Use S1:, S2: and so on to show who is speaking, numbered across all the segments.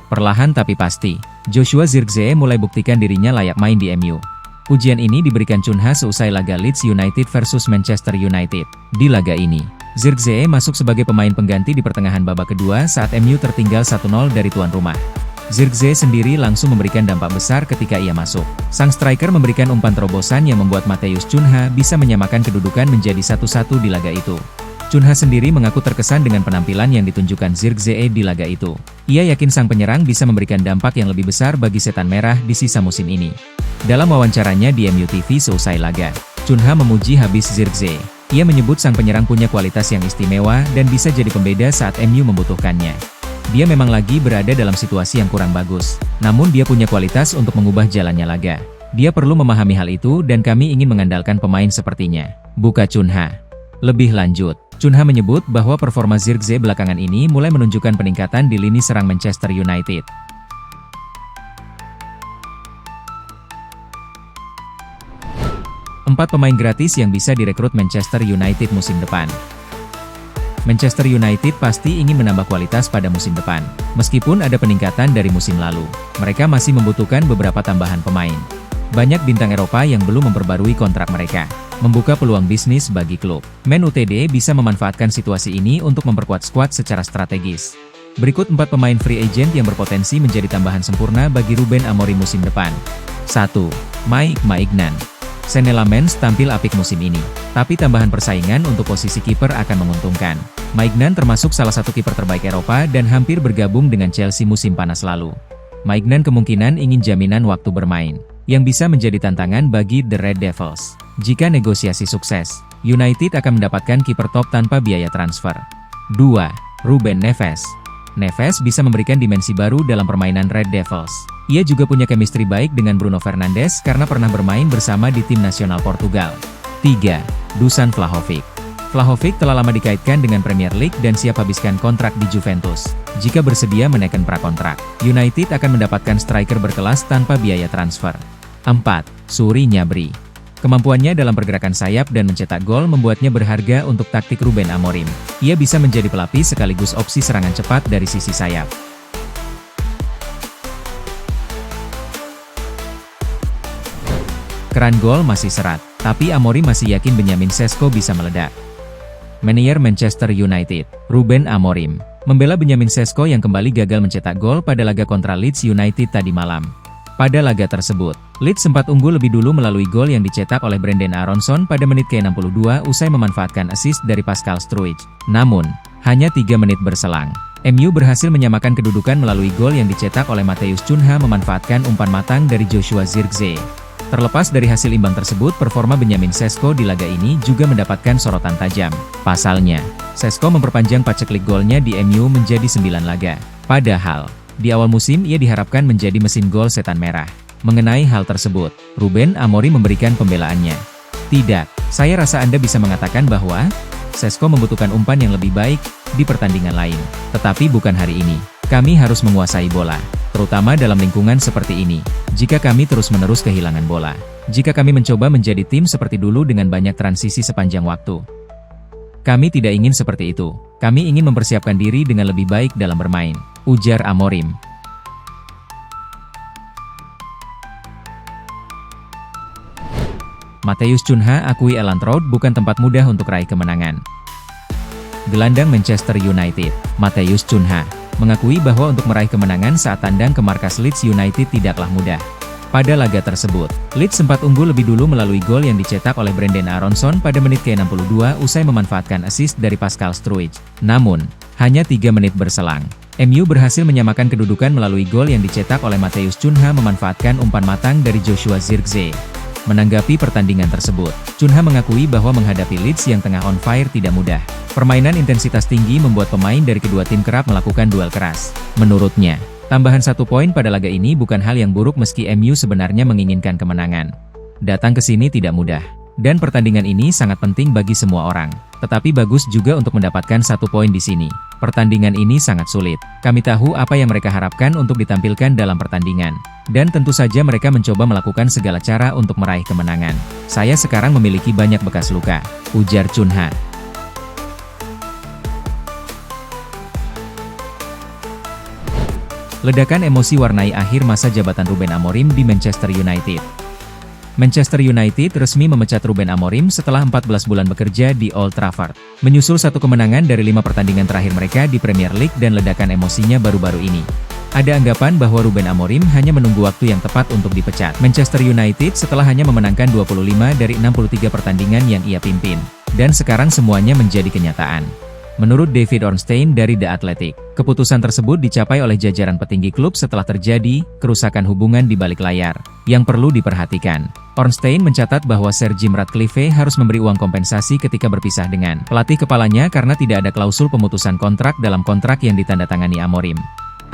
S1: Perlahan tapi pasti, Joshua Zirkzee mulai buktikan dirinya layak main di MU. Ujian ini diberikan Chunha seusai laga Leeds United versus Manchester United. Di laga ini, Zirkzee masuk sebagai pemain pengganti di pertengahan babak kedua saat MU tertinggal 1-0 dari tuan rumah. Zirkzee sendiri langsung memberikan dampak besar ketika ia masuk. Sang striker memberikan umpan terobosan yang membuat Matheus Cunha bisa menyamakan kedudukan menjadi 1-1 di laga itu. Cunha sendiri mengaku terkesan dengan penampilan yang ditunjukkan Zirkzee di laga itu. Ia yakin sang penyerang bisa memberikan dampak yang lebih besar bagi Setan Merah di sisa musim ini. Dalam wawancaranya di MU TV seusai laga, Cunha memuji habis Zirkzee. Ia menyebut sang penyerang punya kualitas yang istimewa dan bisa jadi pembeda saat MU membutuhkannya. Dia memang lagi berada dalam situasi yang kurang bagus, namun dia punya kualitas untuk mengubah jalannya laga. Dia perlu memahami hal itu dan kami ingin mengandalkan pemain sepertinya, buka Cunha. Lebih lanjut, Cunha menyebut bahwa performa Zirkzee belakangan ini mulai menunjukkan peningkatan di lini serang Manchester United. Empat pemain gratis yang bisa direkrut Manchester United musim depan. Manchester United pasti ingin menambah kualitas pada musim depan. Meskipun ada peningkatan dari musim lalu, mereka masih membutuhkan beberapa tambahan pemain. Banyak bintang Eropa yang belum memperbarui kontrak mereka, membuka peluang bisnis bagi klub. Man Utd bisa memanfaatkan situasi ini untuk memperkuat skuad secara strategis. Berikut 4 pemain free agent yang berpotensi menjadi tambahan sempurna bagi Ruben Amorim musim depan. 1. Mike Maignan. Senne Lammens tampil apik musim ini, tapi tambahan persaingan untuk posisi kiper akan menguntungkan. Maignan termasuk salah satu kiper terbaik Eropa dan hampir bergabung dengan Chelsea musim panas lalu. Maignan kemungkinan ingin jaminan waktu bermain, yang bisa menjadi tantangan bagi The Red Devils. Jika negosiasi sukses, United akan mendapatkan kiper top tanpa biaya transfer. 2. Ruben Neves. Neves bisa memberikan dimensi baru dalam permainan Red Devils. Ia juga punya chemistry baik dengan Bruno Fernandes karena pernah bermain bersama di tim nasional Portugal. 3. Dusan Vlahovic. Vlahovic telah lama dikaitkan dengan Premier League dan siap habiskan kontrak di Juventus. Jika bersedia menaikkan prakontrak, United akan mendapatkan striker berkelas tanpa biaya transfer. 4. Suri Gnabry. Kemampuannya dalam pergerakan sayap dan mencetak gol membuatnya berharga untuk taktik Ruben Amorim. Ia bisa menjadi pelapis sekaligus opsi serangan cepat dari sisi sayap. Keran gol masih serat, tapi Amorim masih yakin Benjamin Sesko bisa meledak. Manajer Manchester United, Ruben Amorim, membela Benjamin Sesko yang kembali gagal mencetak gol pada laga kontra Leeds United tadi malam. Pada laga tersebut, Leeds sempat unggul lebih dulu melalui gol yang dicetak oleh Brendan Aronson pada menit ke-62 usai memanfaatkan assist dari Pascal Struijk. Namun, hanya 3 menit berselang, MU berhasil menyamakan kedudukan melalui gol yang dicetak oleh Matheus Cunha memanfaatkan umpan matang dari Joshua Zirkzee. Terlepas dari hasil imbang tersebut, performa Benjamin Sesko di laga ini juga mendapatkan sorotan tajam. Pasalnya, Sesko memperpanjang paceklik golnya di MU menjadi 9 laga. Padahal, di awal musim ia diharapkan menjadi mesin gol Setan Merah. Mengenai hal tersebut, Ruben Amorim memberikan pembelaannya. Tidak, saya rasa Anda bisa mengatakan bahwa Sesko membutuhkan umpan yang lebih baik di pertandingan lain. Tetapi bukan hari ini. Kami harus menguasai bola, terutama dalam lingkungan seperti ini. Jika kami terus-menerus kehilangan bola, jika kami mencoba menjadi tim seperti dulu dengan banyak transisi sepanjang waktu. Kami tidak ingin seperti itu. Kami ingin mempersiapkan diri dengan lebih baik dalam bermain, ujar Amorim. Matheus Cunha akui Elland Road bukan tempat mudah untuk raih kemenangan. Gelandang Manchester United, Matheus Cunha, mengakui bahwa untuk meraih kemenangan saat tandang ke markas Leeds United tidaklah mudah. Pada laga tersebut, Leeds sempat unggul lebih dulu melalui gol yang dicetak oleh Brendan Aronson pada menit ke-62 usai memanfaatkan assist dari Pascal Struijk. Namun, hanya 3 menit berselang, MU berhasil menyamakan kedudukan melalui gol yang dicetak oleh Matheus Cunha memanfaatkan umpan matang dari Joshua Zirkzee. Menanggapi pertandingan tersebut, Cunha mengakui bahwa menghadapi Leeds yang tengah on fire tidak mudah. Permainan intensitas tinggi membuat pemain dari kedua tim kerap melakukan duel keras. Menurutnya, tambahan 1 poin pada laga ini bukan hal yang buruk meski MU sebenarnya menginginkan kemenangan. Datang ke sini tidak mudah, dan pertandingan ini sangat penting bagi semua orang. Tetapi bagus juga untuk mendapatkan 1 poin di sini. Pertandingan ini sangat sulit. Kami tahu apa yang mereka harapkan untuk ditampilkan dalam pertandingan. Dan tentu saja mereka mencoba melakukan segala cara untuk meraih kemenangan. Saya sekarang memiliki banyak bekas luka, ujar Cunha. Ledakan emosi warnai akhir masa jabatan Ruben Amorim di Manchester United. Manchester United resmi memecat Ruben Amorim setelah 14 bulan bekerja di Old Trafford. Menyusul 1 kemenangan dari 5 pertandingan terakhir mereka di Premier League dan ledakan emosinya baru-baru ini. Ada anggapan bahwa Ruben Amorim hanya menunggu waktu yang tepat untuk dipecat Manchester United setelah hanya memenangkan 25 dari 63 pertandingan yang ia pimpin. Dan sekarang semuanya menjadi kenyataan. Menurut David Ornstein dari The Athletic, keputusan tersebut dicapai oleh jajaran petinggi klub setelah terjadi kerusakan hubungan di balik layar, yang perlu diperhatikan. Ornstein mencatat bahwa Sir Jim Ratcliffe harus memberi uang kompensasi ketika berpisah dengan pelatih kepalanya karena tidak ada klausul pemutusan kontrak dalam kontrak yang ditandatangani Amorim.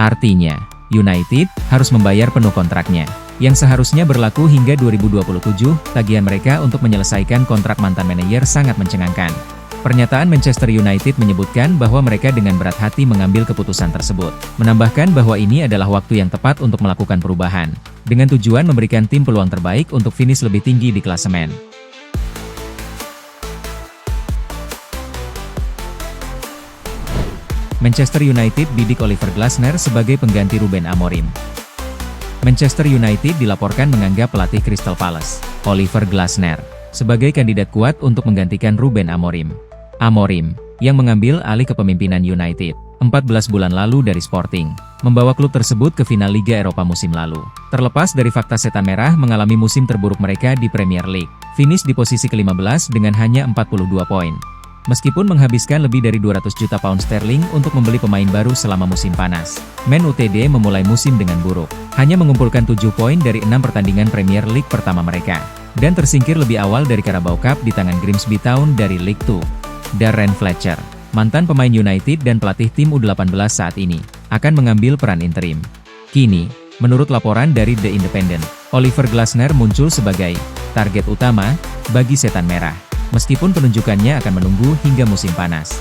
S1: Artinya, United harus membayar penuh kontraknya, yang seharusnya berlaku hingga 2027. Tagihan mereka untuk menyelesaikan kontrak mantan manajer sangat mencengangkan. Pernyataan Manchester United menyebutkan bahwa mereka dengan berat hati mengambil keputusan tersebut. Menambahkan bahwa ini adalah waktu yang tepat untuk melakukan perubahan, dengan tujuan memberikan tim peluang terbaik untuk finish lebih tinggi di klasemen. Manchester United bidik Oliver Glasner sebagai pengganti Ruben Amorim. Manchester United dilaporkan menganggap pelatih Crystal Palace, Oliver Glasner, sebagai kandidat kuat untuk menggantikan Ruben Amorim. Amorim, yang mengambil alih kepemimpinan United 14 bulan lalu dari Sporting, membawa klub tersebut ke final Liga Eropa musim lalu. Terlepas dari fakta setan merah mengalami musim terburuk mereka di Premier League, finish di posisi ke-15 dengan hanya 42 poin. Meskipun menghabiskan lebih dari 200 juta pound sterling untuk membeli pemain baru selama musim panas, Man Utd memulai musim dengan buruk. Hanya mengumpulkan 7 poin dari 6 pertandingan Premier League pertama mereka, dan tersingkir lebih awal dari Carabao Cup di tangan Grimsby Town dari League 2. Darren Fletcher, mantan pemain United dan pelatih tim U18 saat ini, akan mengambil peran interim. Kini, menurut laporan dari The Independent, Oliver Glasner muncul sebagai target utama bagi setan merah, meskipun penunjukannya akan menunggu hingga musim panas.